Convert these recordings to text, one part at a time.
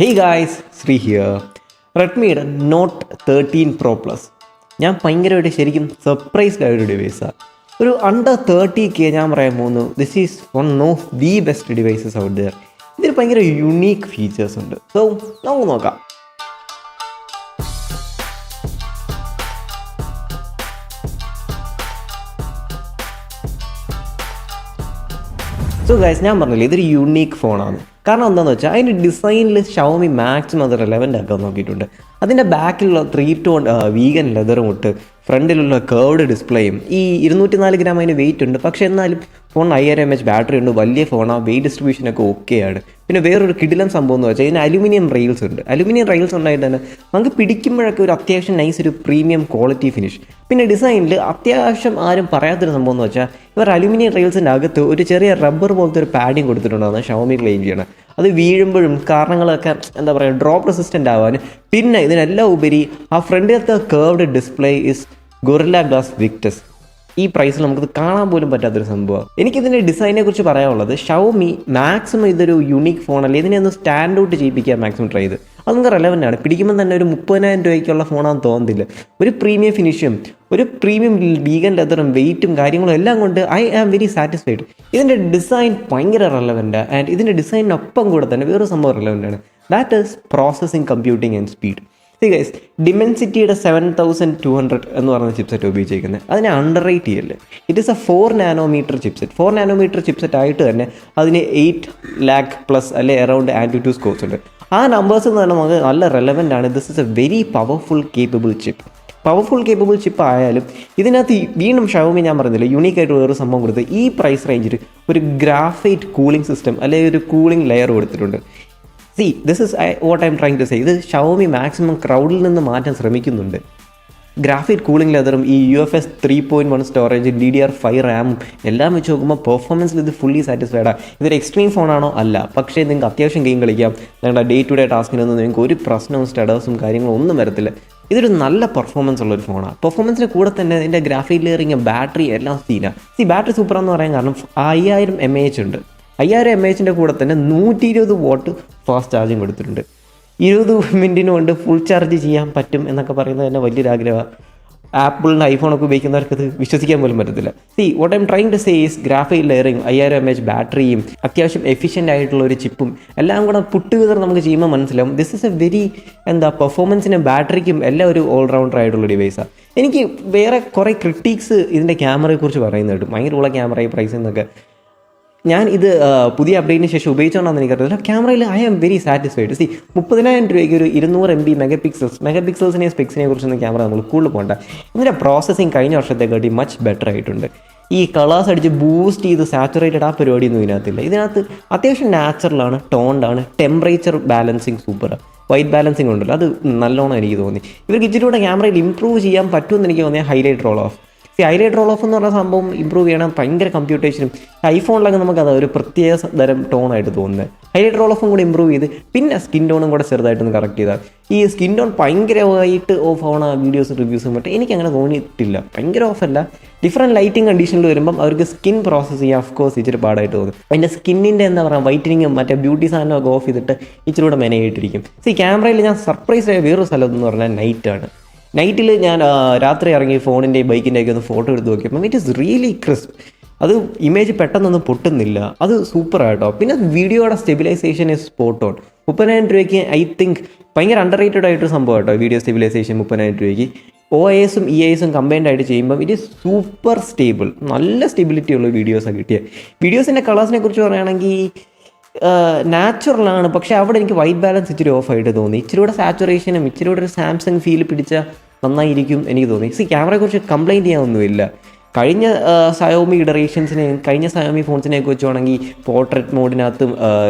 Hey guys, Sri here. Redmi Note 13 Pro Plus. ഞാൻ ഭയങ്കരമായിട്ട് ശരിക്കും സർപ്രൈസ്ഡ് ആയൊരു ഡിവൈസാണ്. ഒരു അണ്ടർ 30K ഞാൻ പറയാൻ പോകുന്നു. This is one of the best devices out there. ഇതിൽ ഭയങ്കര യുണീക്ക് ഫീച്ചേഴ്സ് ഉണ്ട്. സോ നമുക്ക് നോക്കാം. സോ ഗൈസ്, ഞാൻ പറഞ്ഞില്ലേ ഇതൊരു യുണീക്ക് ഫോണാണ്. കാരണം എന്താണെന്ന് വെച്ചാൽ അതിൻ്റെ ഡിസൈനിൽ ഷവോമി മാക്സിമം അത് റെലവൻ്റ് ആക്കാൻ നോക്കിയിട്ടുണ്ട്. അതിൻ്റെ ബാക്കിലുള്ള 3 ടോൺ വീഗൻ ലെതറും ഇട്ട് ഫ്രണ്ടിലുള്ള കേർവ്ഡ് ഡിസ്പ്ലേയും ഈ 204 ഗ്രാം അതിന് വെയിറ്റ് ഉണ്ട്. പക്ഷേ എന്നാലും ഫോൺ 5000 mAh ബാറ്ററി ഉണ്ട്, വലിയ ഫോണാണ്, വെയിറ്റ് ഡിസ്ട്രിബ്യൂഷനൊക്കെ ഓക്കെയാണ്. പിന്നെ വേറൊരു കിടിലൻ സംഭവം എന്ന് വെച്ചാൽ ഇതിന് അലുമിനിയം റെയിൽസ് ഉണ്ട്. അലുമിനിയം റെയിൽസ് ഉണ്ടായിട്ട് തന്നെ നമുക്ക് പിടിക്കുമ്പോഴൊക്കെ ഒരു അത്യാവശ്യം നൈസ് ഒരു പ്രീമിയം ക്വാളിറ്റി ഫിനിഷ്. പിന്നെ ഡിസൈനിൽ അത്യാവശ്യം ആരും പറയാത്തൊരു സംഭവം എന്ന് വെച്ചാൽ ഇവർ അലുമിനിയം റെയിൽസിൻ്റെ അകത്ത് ഒരു ചെറിയ റബ്ബർ പോലത്തെ ഒരു പാഡിങ് കൊടുത്തിട്ടുണ്ടെന്ന് ഷവോമി ക്ലെയിം ചെയ്യണം. അത് വീഴുമ്പോഴും കാരണങ്ങളൊക്കെ എന്താ പറയുക ഡ്രോപ്പ് റെസിസ്റ്റൻ്റ് ആവാനും. പിന്നെ ഇതിനെല്ലാം ഉപരി ആ ഫ്രണ്ടിലത്തെ curved display is Gorilla Glass Victus. ഈ പ്രൈസിൽ നമുക്കത് കാണാൻ പോലും പറ്റാത്തൊരു സംഭവമാണ്. എനിക്കിതിൻ്റെ ഡിസൈനെ കുറിച്ച് പറയാനുള്ളത്, ഷവോമി മാക്സിമം ഇതൊരു യുണീക്ക് ഫോണല്ലേ, ഇതിനെ ഒന്ന് സ്റ്റാൻഡ് ഔട്ട് ചെയ്യിപ്പിക്കാൻ മാക്സിമം ട്രൈ ചെയ്ത്. അതൊക്കെ റെലവൻ്റ് ആണ്. പിടിക്കുമ്പോൾ തന്നെ ഒരു 30,000 രൂപയ്ക്കുള്ള ഫോണാണെന്ന് തോന്നുന്നില്ല. ഒരു പ്രീമിയം ഫിനിഷും ഒരു പ്രീമിയം വീഗൻ ലെതറും വെയിറ്റും കാര്യങ്ങളും എല്ലാം കൊണ്ട് ഐ ആം വെരി സാറ്റിസ്ഫൈഡ്. ഇതിൻ്റെ ഡിസൈൻ ഭയങ്കര റെലവൻ്റ്. ആൻഡ് ഇതിൻ്റെ ഡിസൈനൊപ്പം കൂടെ തന്നെ വേറൊരു സംഭവം റെലവൻ്റ് ആണ്. That is processing computing and speed. Guys, ഡിമെൻസിറ്റിയുടെ 7200 എന്ന് പറയുന്ന ചിപ്സെറ്റ് ഉപയോഗിച്ചിരിക്കുന്നത് അതിനെ അണ്ടർ റേറ്റ് ചെയ്യല്ലേ. It is a 4 nanometer chipset. 4 nanometer chipset ആയിട്ട് തന്നെ അതിന് 8 lakh പ്ലസ് അല്ലെ അറൗണ്ട് ആൻറ്റിറ്റ്യൂഡ് സ്കോർസ് ഉണ്ട്. ആ നമ്പേഴ്സ് എന്ന് പറഞ്ഞാൽ നമുക്ക് നല്ല റെലവൻ്റ് ആണ്. This is a very powerful capable chip ആയാലും ഇതിനകത്ത് വീണ്ടും ഷവോമി ഞാൻ പറയുന്നില്ല യൂണീക്കായിട്ട് വേറൊരു സംഭവം കൊടുത്ത് ഈ പ്രൈസ് റേഞ്ചിൽ ഒരു ഗ്രാഫൈറ്റ് കൂളിംഗ് സിസ്റ്റം അല്ലെങ്കിൽ ഒരു കൂളിംഗ് ലെയർ കൊടുത്തിട്ടുണ്ട്. This is what I'm trying to say. ഇത് ഷവോമി മാക്സിമം ക്രൗഡിൽ നിന്ന് മാറ്റാൻ ശ്രമിക്കുന്നുണ്ട്. ഗ്രാഫൈറ്റ് കൂളിംഗ് ലെതറും ഈ UFS 3.1 സ്റ്റോറേജ് DDR5 റാമും എല്ലാം വെച്ച് നോക്കുമ്പോൾ പെർഫോമൻസിൽ ഇത് ഫുള്ളി സാറ്റിസ്ഫൈഡാണ്. ഇതൊരു എക്സ്ട്രീം ഫോണാണോ? അല്ല. പക്ഷേ നിങ്ങൾക്ക് അത്യാവശ്യം ഗെയിം കളിക്കാം. നിങ്ങളുടെ ഡേ ടു ഡേ ടാസ്കിനൊന്നും നിങ്ങൾക്ക് ഒരു പ്രശ്നവും സ്റ്റഡേഴ്സും കാര്യങ്ങളും ഒന്നും വരത്തില്ല. ഇതൊരു നല്ല പെർഫോമൻസ് ഉള്ളൊരു ഫോണാണ്. പെർഫോമൻസിൻ്റെ കൂടെ തന്നെ ഇതിൻ്റെ ഗ്രാഫൈറ്റ് ലെയറിങ്, ബാറ്ററി എല്ലാം സീനാണ്. ബാറ്ററി സൂപ്പറാന്ന് പറയാൻ കാരണം 5000 mAh ഉണ്ട്. 5000 mAhൻ്റെ കൂടെ തന്നെ 120 വാട്ട് ഫാസ്റ്റ് ചാർജിങ് കൊടുത്തിട്ടുണ്ട്. 20 മിനിറ്റിന് കൊണ്ട് ഫുൾ ചാർജ് ചെയ്യാൻ പറ്റും എന്നൊക്കെ പറയുന്നത് തന്നെ വലിയൊരു ആഗ്രഹമാണ്. ആപ്പിളിൻ്റെ ഐഫോണൊക്കെ ഉപയോഗിക്കുന്നവർക്ക് അത് വിശ്വസിക്കാൻ പോലും പറ്റത്തില്ല. What I'm trying to say is graphite layering, 5000 mAh ബാറ്ററിയും അത്യാവശ്യം എഫിഷ്യൻ്റ് ആയിട്ടുള്ള ഒരു ചിപ്പും എല്ലാം കൂടെ പുട്ടുവിതർ നമുക്ക് ചെയ്യുമ്പോൾ മനസ്സിലാവും ദിസ് ഇസ് എ വെരി പെർഫോമൻസിനും ബാറ്ററിക്കും എല്ലാം ഒരു ഓൾറൗണ്ടർ ആയിട്ടുള്ള ഡിവൈസാണ്. എനിക്ക് വേറെ കുറേ ക്രിട്ടിക്സ് ഇതിൻ്റെ ക്യാമറയെക്കുറിച്ച് പറയുന്നുണ്ട്. ഭയങ്കര ഉള്ള ക്യാമറ ഈ പ്രൈസിൽ നിന്നൊക്കെ. ഞാൻ ഇത് പുതിയ അപ്ഡേറ്റിന് ശേഷം ഉപയോഗിച്ചോണ്ടാന്ന് എനിക്കറിയില്ല. ക്യാമറയിൽ ഐ ആം വെരി സാറ്റിസ്ഫൈഡ്. 30,000 രൂപയ്ക്ക് ഒരു 200 MB മെഗാപിക്സൽസിനെ സ്പെക്സിനെ കുറിച്ചൊന്നും ക്യാമറ നമ്മൾ കൂടുതൽ പോകണ്ട. ഇതിൻ്റെ പ്രോസസ്സിങ് കഴിഞ്ഞ വർഷത്തെക്കാട്ടി മച്ച് ബെറ്റർ ആയിട്ടുണ്ട്. ഈ കളേഴ്സ് അടിച്ച് ബൂസ്റ്റ് ചെയ്ത് സാച്ചുറേറ്റഡ് ആ പരിപാടിയൊന്നും ഇതിനകത്തില്ല. ഇതിനകത്ത് അത്യാവശ്യം നാച്ചുറലാണ്, ടോണ്ടാണ്, ടെമ്പറേച്ചർ ബാലൻസിങ് സൂപ്പറാണ്. വൈറ്റ് ബാലൻസിങ് ഉണ്ടല്ലോ, അത് നല്ലോണം എനിക്ക് തോന്നി. ഇവർക്ക് ഇച്ചിരി കൂടെ ക്യാമറയിൽ ഇമ്പ്രൂവ് ചെയ്യാൻ പറ്റുമെന്ന് എനിക്ക് തോന്നിയ ഹൈലൈറ്റ് റോൾ ഓഫ് എന്ന് പറഞ്ഞ സംഭവം ഇമ്പ്രൂവ് ചെയ്യണം. ഭയങ്കര കമ്പ്യൂട്ടേഷനും ഐഫോണിലൊക്കെ നമുക്കത് ഒരു പ്രത്യേക തരം ടോണായിട്ട് തോന്നുന്നത്. ഹൈലൈറ്റ് റോൾ ഓഫും കൂടി ഇമ്പ്രൂവ് ചെയ്ത് പിന്നെ സ്കിൻ ടോണും കൂടെ ചെറുതായിട്ടൊന്ന് കറക്റ്റ് ചെയ്താൽ ഈ സ്കിൻ ടോൺ ഭയങ്കരമായിട്ട് ഓഫ് ആവണ വീഡിയോസും റിവ്യൂസും പറ്റും. എനിക്കങ്ങനെ തോന്നിയിട്ടില്ല. ഭയങ്കര ഓഫല്ല. ഡിഫറെൻറ്റ് ലൈറ്റിംഗ് കണ്ടീഷനിൽ വരുമ്പം അവർക്ക് സ്കിൻ പ്രോസസ്സ് ചെയ്യാൻ ഓഫ്കോഴ്സ് ഇച്ചിരി പാടായിട്ട് തോന്നും. അതിൻ്റെ സ്കിന്നിൻ്റെ എന്താ പറയുക വൈറ്റനിങ്ങും മറ്റേ ബ്യൂട്ടി സാധനമൊക്കെ ഓഫ് ചെയ്തിട്ട് ഇച്ചിരി കൂടെ മെനയായിട്ടിരിക്കും. ക്യാമറയിൽ ഞാൻ സർപ്രൈസ് ആയ വേറൊരു സ്ഥലം എന്ന് പറഞ്ഞാൽ നൈറ്റാണ്. നൈറ്റിൽ ഞാൻ രാത്രി ഇറങ്ങി ഫോണിൻ്റെയും ബൈക്കിൻ്റെയൊക്കെ ഒന്ന് ഫോട്ടോ എടുത്ത് നോക്കിയപ്പോൾ ഇറ്റ് ഇസ് റിയലി ക്രിസ്പ്. അത് ഇമേജ് പെട്ടെന്നൊന്നും പൊട്ടുന്നില്ല. അത് സൂപ്പറായിട്ടോ. പിന്നെ വീഡിയോയുടെ സ്റ്റെബിലൈസേഷൻ ഇസ് സ്പോട്ട് ഓൺ. 30,000 രൂപയ്ക്ക് ഐ തിങ്ക് ഭയങ്കര അണ്ടർ റേറ്റഡ് ആയിട്ടൊരു സംഭവം കേട്ടോ വീഡിയോ സ്റ്റെബിലൈസേഷൻ. 30,000 രൂപയ്ക്ക് OIS-ഉം EIS-ഉം കമ്പൈൻഡ് ആയിട്ട് ചെയ്യുമ്പം ഇറ്റ് ഈസ് സൂപ്പർ സ്റ്റേബിൾ. നല്ല സ്റ്റെബിലിറ്റി ഉള്ള വീഡിയോസാണ് കിട്ടിയത്. വീഡിയോസിൻ്റെ കളേഴ്സിനെ കുറിച്ച് പറയുകയാണെങ്കിൽ നാച്ചുറലാണ്. പക്ഷേ അവിടെ എനിക്ക് വൈറ്റ് ബാലൻസ് ഇച്ചിരി ഓഫായിട്ട് തോന്നി. ഇച്ചിരി കൂടെ സാച്ചുറേഷനും ഇച്ചിരി കൂടെ ഒരു സാംസങ് ഫീൽ പിടിച്ചാൽ നന്നായിരിക്കും എനിക്ക് തോന്നി. ക്യാമറയെക്കുറിച്ച് കംപ്ലയിൻറ്റ് ചെയ്യാനൊന്നുമില്ല. കഴിഞ്ഞ സയോമി ഇഡറേഷൻസിനെയും കഴിഞ്ഞ സയോമി ഫോൺസിനെയൊക്കെ വെച്ചുവാണെങ്കിൽ പോർട്രേറ്റ് മോഡിനകത്തും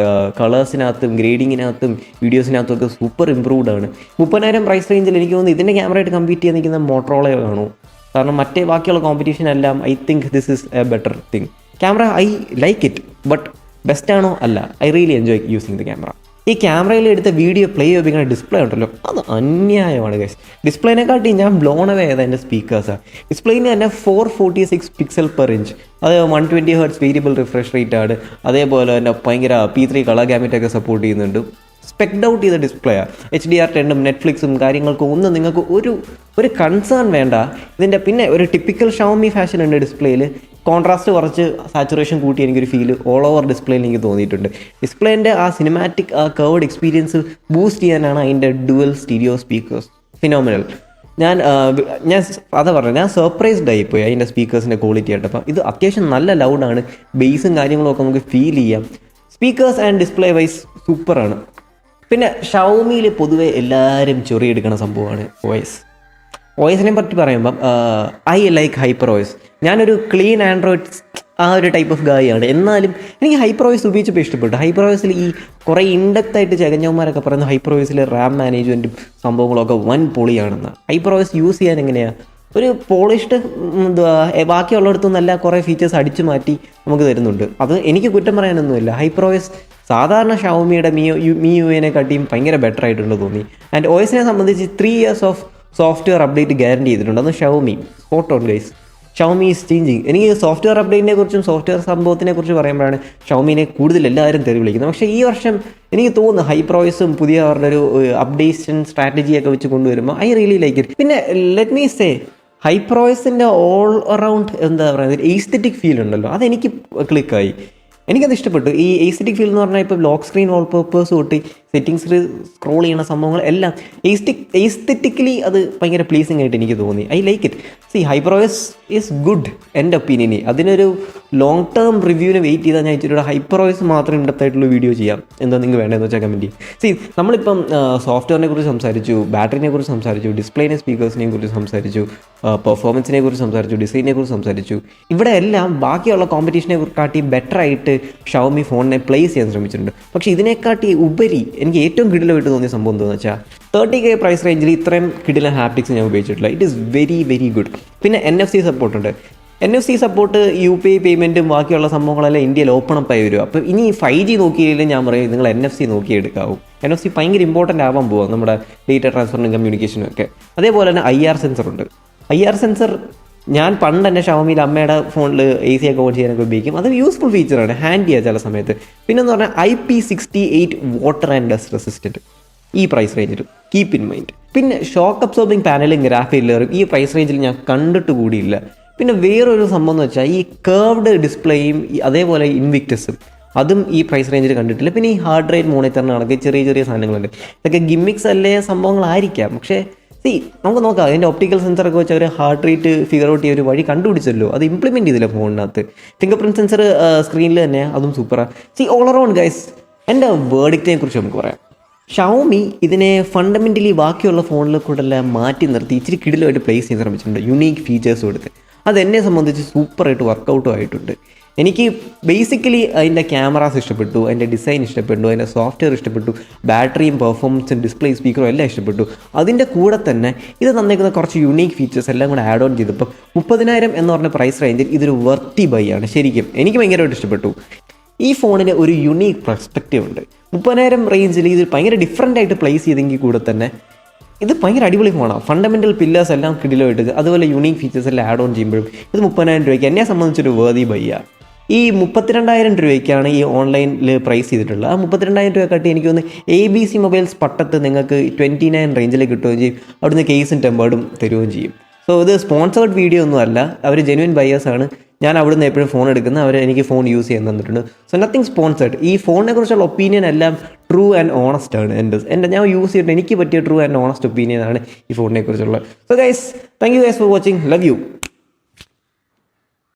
കളേഴ്സിനകത്തും ഗ്രേഡിങ്ങിനകത്തും വീഡിയോസിനകത്തും ഒക്കെ സൂപ്പർ ഇമ്പ്രൂവ്ഡ് ആണ്. 30,000 പ്രൈസ് റേഞ്ചിൽ എനിക്ക് തോന്നുന്നു ഇതിൻ്റെ ക്യാമറയായിട്ട് കമ്പീറ്റ് ചെയ്യാൻ നിൽക്കുന്ന മോട്ടറോളയോ കാണൂ. കാരണം മറ്റേ ബാക്കിയുള്ള കോമ്പറ്റീഷൻ എല്ലാം I think this is A better thing. Camera I like it, but best ആണോ? അല്ല. I really enjoy using the camera. ഈ ക്യാമറയിൽ എടുത്ത വീഡിയോ പ്ലേ ചെയ്യിപ്പിക്കുന്ന ഡിസ്പ്ലേ ഉണ്ടല്ലോ, അത് അന്യായമാണ് ഗൈസ്. ഡിസ്പ്ലേനെക്കാട്ടി ഞാൻ ബ്ലോൺ അവേ ചെയ്ത എൻ്റെ സ്പീക്കേഴ്സാണ്. ഡിസ്പ്ലേന് തന്നെ 446 പിക്സൽ പെർ ഇഞ്ച്, അത് 120 Hz വേരിയബിൾ റിഫ്രഷ് റേറ്റ് ആണ്. അതേപോലെ തന്നെ ഭയങ്കര P3 കളർ ഗാമറ്റൊക്കെ സപ്പോർട്ട് ചെയ്യുന്നുണ്ട്. സ്പെക്ഡ് ഔട്ട് ചെയ്ത ഡിസ്പ്ലേയാണ്. HDR10 നെറ്റ്ഫ്ലിക്സും കാര്യങ്ങൾക്കും ഒന്നും നിങ്ങൾക്ക് ഒരു കൺസേൺ വേണ്ട ഇതിൻ്റെ. പിന്നെ ഒരു ടിപ്പിക്കൽ ഷവോമി ഫാഷൻ ഉണ്ട് ഡിസ്പ്ലേയിൽ. കോൺട്രാസ്റ്റ് കുറച്ച് സാച്ചുറേഷൻ കൂട്ടി എനിക്കൊരു ഫീൽ ഓൾ ഓവർ ഡിസ്പ്ലേയിൽ എനിക്ക് തോന്നിയിട്ടുണ്ട്. ഡിസ്പ്ലേൻ്റെ ആ സിനിമാറ്റിക് ആ കർവ്ഡ് എക്സ്പീരിയൻസ് ബൂസ്റ്റ് ചെയ്യാനാണ് അതിൻ്റെ ഡുവൽ സ്റ്റീരിയോ സ്പീക്കേഴ്സ് ഫിനോമിനൽ. ഞാൻ അതാ പറഞ്ഞത്, ഞാൻ സർപ്രൈസ്ഡ് ആയിപ്പോയി അതിൻ്റെ സ്പീക്കേഴ്സിൻ്റെ ക്വാളിറ്റി ആയിട്ട്. അപ്പം ഇത് അത്യാവശ്യം നല്ല ലൗഡാണ്, ബേസും കാര്യങ്ങളൊക്കെ നമുക്ക് ഫീൽ ചെയ്യാം. സ്പീക്കേഴ്സ് ആൻഡ് ഡിസ്പ്ലേ വൈസ് സൂപ്പറാണ്. പിന്നെ ഷവോമിയിൽ പൊതുവെ എല്ലാവരും ചൊറിയെടുക്കുന്ന സംഭവമാണ് വോയിസിനെ പറ്റി പറയുമ്പം ഐ ലൈക്ക് ഹൈപ്പർ വോയിസ്. ഞാനൊരു ക്ലീൻ ആൻഡ്രോയിഡ് ആ ഒരു ടൈപ്പ് ഓഫ് ഗായി ആണ്. എന്നാലും എനിക്ക് ഹൈപ്പർ വോയിസ് ഉപയോഗിച്ചപ്പോൾ ഇഷ്ടപ്പെട്ടു. ഹൈപ്പർ വോയിസിൽ ഈ കുറേ ഇൻഡെപ്ത് ആയിട്ട് ചകഞ്ഞവന്മാരൊക്കെ പറയുന്നത് ഹൈപ്പർ വോയിസിൽ റാം മാനേജ്മെൻറ്റും സംഭവങ്ങളൊക്കെ വൻ പൊളിയാണെന്ന്. ഹൈപ്പർ വോയിസ് യൂസ് ചെയ്യാൻ എങ്ങനെയാണ് ഒരു പോളിഷ്ഡ് ബാക്കിയുള്ളിടത്തും നല്ല കുറേ ഫീച്ചേഴ്സ് അടിച്ചു മാറ്റി നമുക്ക് തരുന്നുണ്ട്. അത് എനിക്ക് കുറ്റം പറയാനൊന്നുമില്ല. ഹൈപ്പർ വോയിസ് സാധാരണ ഷവോമിയുടെ മി യു എനെ കാട്ടിയും ഭയങ്കര ബെറ്റർ ആയിട്ടുണ്ട് തോന്നി. ആൻഡ് OSനെ സംബന്ധിച്ച് 3 years of software update guarantee ചെയ്തിട്ടുണ്ട്. അത് Xiaomi spot on guys. Xiaomi is changing. എനിക്ക് സോഫ്റ്റ്വെയർ അപ്ഡേറ്റിനെ കുറിച്ചും സോഫ്റ്റ്വെയർ സംഭവത്തിനെ കുറിച്ച് പറയുമ്പോഴാണ് ഷവോമിനെ കൂടുതൽ എല്ലാവരും തെറി വിളിക്കുന്നത്. പക്ഷേ ഈ വർഷം എനിക്ക് തോന്നുന്നു ഹൈപ്പർ വോയിസും പുതിയ അവരുടെ ഒരു അപ്ഡേഷൻ സ്ട്രാറ്റജിയൊക്കെ വെച്ച് കൊണ്ടുവരുമ്പോൾ ഐ റിയലി ലൈക്ക് ഇറ്റ്. പിന്നെ ലെറ്റ് മീ സേ ഹൈപ്പർ വോയിസിൻ്റെ ഓൾ അറൗണ്ട് എന്താ പറയുക എസ്തെറ്റിക് ഫീൽ ഉണ്ടല്ലോ, അതെനിക്ക് ക്ലിക്കായി. എനിക്കത് ഇഷ്ടപ്പെട്ടു. ഈ എസ്തെറ്റിക് ഫീൽ എന്ന് പറഞ്ഞാൽ ഇപ്പോൾ ലോക്ക് സ്ക്രീൻ വാൾപേപ്പേഴ്സ് തൊട്ട് സെറ്റിങ്സിൽ സ്ക്രോൾ ചെയ്യുന്ന സംഭവങ്ങൾ എല്ലാം എസ്തെറ്റിക്കലി അത് ഭയങ്കര പ്ലീസിങ് ആയിട്ട് എനിക്ക് തോന്നി. I like it. Hyper voice is good എൻ്റെ ഒപ്പീനിയന്. അതിനൊരു ലോങ് ടേം റിവ്യൂവിന് വെയിറ്റ് ചെയ്താൽ ഞാൻ ഇച്ചിരി ഹൈപ്പർ വോയിസ് മാത്രം ഇൻഡെപ്തായിട്ടുള്ള വീഡിയോ ചെയ്യാം. എന്താ നിങ്ങൾക്ക് വേണ്ടതെന്ന് വെച്ചാൽ കമൻറ്റ് ചെയ്യും. നമ്മളിപ്പം സോഫ്റ്റ്വെയറിനെ കുറിച്ച് സംസാരിച്ചു, ബാറ്ററിനെ കുറിച്ച് സംസാരിച്ചു, ഡിസ്പ്ലേനെ സ്പീക്കേഴ്സിനെ കുറിച്ച് സംസാരിച്ചു, പെർഫോമൻസിനെ കുറിച്ച് സംസാരിച്ചു, ഡിസൈനെ കുറിച്ച് സംസാരിച്ചു. ഇവിടെ എല്ലാം ബാക്കിയുള്ള കോമ്പറ്റീഷനെ കാട്ടി ബെറ്റർ ആയിട്ട് ഷവോമി ഫോണിനെ പ്ലേസ് ചെയ്യാൻ ശ്രമിച്ചിട്ടുണ്ട്. പക്ഷേ ഇതിനെക്കാട്ടി ഉപരി എനിക്ക് ഏറ്റവും കിടിലമായിട്ട് തോന്നിയ സംഭവം എന്താണെന്ന് വെച്ചാൽ 30K പ്രൈസ് റേഞ്ചിൽ ഇത്രയും കിടിലൻ ഹാപ്റ്റിക്സ് ഞാൻ ഉപയോഗിച്ചിട്ടില്ല. It is very very good. പിന്നെ NFC സപ്പോർട്ടുണ്ട്. NFC സപ്പോർട്ട് UPI പേയ്മെൻറ്റും ബാക്കിയുള്ള സംഭവങ്ങളെല്ലാം ഇന്ത്യയിൽ ഓപ്പൺ അപ്പ് ആയി വരും. അപ്പോൾ ഇനി 5G നോക്കിയില്ലെങ്കിൽ ഞാൻ പറയും നിങ്ങൾ NFC നോക്കിയെടുക്കാവും. NFC ഭയങ്കര ഇമ്പോർട്ടൻ്റ് ആവാൻ പോവാം നമ്മുടെ ഡേറ്റ ട്രാൻസ്ഫറിനും കമ്മ്യൂണിക്കേഷനും ഒക്കെ. അതേപോലെ തന്നെ IR സെൻസർ ഉണ്ട്. IR സെൻസർ ഞാൻ പണ്ട് എൻ്റെ ഷവോമിയിൽ അമ്മയുടെ ഫോണിൽ AC ഒക്കെ ഓൺ ചെയ്യാനൊക്കെ ഉപയോഗിക്കും. അത് യൂസ്ഫുൾ ഫീച്ചറാണ്, ഹാൻഡിയാണ് ചില സമയത്ത്. പിന്നെന്ന് പറഞ്ഞാൽ IP68 water and dust resistant ഈ പ്രൈസ് റേഞ്ചിൽ കീപ്പ് ഇൻ മൈൻഡ്. പിന്നെ ഷോക്ക് അബ്സോർബിങ് പാനലും ഗ്രാഫിക് ലെയറും ഈ പ്രൈസ് റേഞ്ചിൽ ഞാൻ കണ്ടിട്ട് കൂടിയില്ല. പിന്നെ വേറൊരു സംഭവം എന്ന് വെച്ചാൽ ഈ കേർവ്ഡ് ഡിസ്പ്ലേയും അതേപോലെ ഇൻവിക്ടസും അതും ഈ പ്രൈസ് റേഞ്ചിൽ കണ്ടിട്ടില്ല. പിന്നെ ഈ ഹാർഡ് റേറ്റ് മോണിറ്ററിന് കണക്ക് ചെറിയ ചെറിയ സാധനങ്ങളുണ്ട്. ഇതൊക്കെ ഗിമ്മിക്സ് അല്ലേ സംഭവങ്ങളായിരിക്കാം. പക്ഷേ നമുക്ക് നോക്കാം. അതിൻ്റെ ഒപ്റ്റിക്കൽ സെൻസറൊക്കെ വെച്ച് അവർ ഹാർട്ട് റേറ്റ് ഫിഗർ ഔട്ട് ചെയ്യ ഒരു വഴി കണ്ടുപിടിച്ചല്ലോ, അത് ഇംപ്ലിമെൻറ്റ് ചെയ്തില്ല ഫോണിനകത്ത്. ഫിംഗർ പ്രിൻറ്റ് സെൻസർ സ്ക്രീനിൽ തന്നെ അതും സൂപ്പറാണ്. ഓൾ അറൗണ്ട് ഗൈസ് എൻ്റെ വേർഡിക്റ്റിനെ കുറിച്ച് നമുക്ക് പറയാം. ഷവോമി ഇതിനെ ഫണ്ടമെൻ്റലി ബാക്കിയുള്ള ഫോണിൽ കൂടെല്ലാം മാറ്റി നിർത്തി ഇച്ചിരി കിടിലുമായിട്ട് പ്ലേസ് ചെയ്യാൻ ശ്രമിച്ചിട്ടുണ്ട്, യുണീക്ക് ഫീച്ചേഴ്സും എടുത്ത്. അതെന്നെ സംബന്ധിച്ച് സൂപ്പറായിട്ട് വർക്കൗട്ടും ആയിട്ടുണ്ട്. എനിക്ക് ബേസിക്കലി അതിൻ്റെ ക്യാമറാസ് ഇഷ്ടപ്പെട്ടു, അതിൻ്റെ ഡിസൈൻ ഇഷ്ടപ്പെട്ടു, അതിൻ്റെ സോഫ്റ്റ്വെയർ ഇഷ്ടപ്പെട്ടു, ബാറ്ററിയും പെർഫോമൻസും ഡിസ്പ്ലേ സ്പീക്കറും എല്ലാം ഇഷ്ടപ്പെട്ടു. അതിൻ്റെ കൂടെ തന്നെ ഇത് തന്നേക്കുന്ന കുറച്ച് യുണീക്ക് ഫീച്ചേഴ്സ് എല്ലാം കൂടെ ആഡ് ഓൺ ചെയ്തപ്പോൾ 30,000 എന്ന് പറഞ്ഞ പ്രൈസ് റേഞ്ചിൽ ഇതൊരു വർത്തി ബൈ ആണ്. ശരിക്കും എനിക്ക് ഭയങ്കരമായിട്ട് ഇഷ്ടപ്പെട്ടു. ഈ ഫോണിന് ഒരു യുണീക്ക് പെർസ്പെക്റ്റീവ് ഉണ്ട്. 30,000 റേഞ്ചിൽ ഇത് ഭയങ്കര ഡിഫറൻ്റ് ആയിട്ട് പ്ലേസ് ചെയ്തെങ്കിൽ കൂടെ തന്നെ ഇത് ഭയങ്കര അടിപൊളി ഫോണാണ്. ഫണ്ടമെൻ്റൽ പില്ലേഴ്സ് എല്ലാം കിടിലായിട്ട് അതുപോലെ യുണീക്ക് ഫീച്ചേഴ്സ് എല്ലാം ആഡ് ഓൺ ചെയ്യുമ്പോഴും ഇത് 30,000 രൂപയ്ക്ക് എന്നെ സംബന്ധിച്ചൊരു വേർതി ബൈയാണ്. ഈ 32,000 രൂപയ്ക്കാണ് ഈ ഓൺലൈനിൽ പ്രൈസ് ചെയ്തിട്ടുള്ളത്. ആ 32,000 രൂപ കാട്ടി എനിക്ക് തോന്നുന്നു ABC മൊബൈൽസ് പട്ടത്ത് നിങ്ങൾക്ക് 29 റേഞ്ചിൽ കിട്ടുകയും ചെയ്യും. അവിടുന്ന് കേസും ടെമ്പേർഡും തരുകയും ചെയ്യും. ഇത് സ്പോൺസേർഡ് വീഡിയോ ഒന്നും അല്ല, അവർ ജെന്യുവൻ ബയേഴ്സാണ്. ഞാൻ അവിടുന്ന് എപ്പോഴും ഫോൺ എടുക്കുന്നത്, അവർ എനിക്ക് ഫോൺ യൂസ് ചെയ്യാൻ തന്നിട്ടുണ്ട്. Nothing sponsored. ഈ ഫോണിനെ കുറിച്ചുള്ള ഒപ്പീനിയൻ എല്ലാം ട്രൂ ആൻഡ് ഓണസ്റ്റ് ആണ്. ഞാൻ യൂസ് ചെയ്തിട്ട് എനിക്ക് പറ്റിയ ട്രൂ ആൻഡ് ഓണസ്റ്റ് ഒപ്പീനിയൻ ആണ് ഈ ഫോണിനെ കുറിച്ചുള്ളത്. Guys thank you guys for watching. Love U.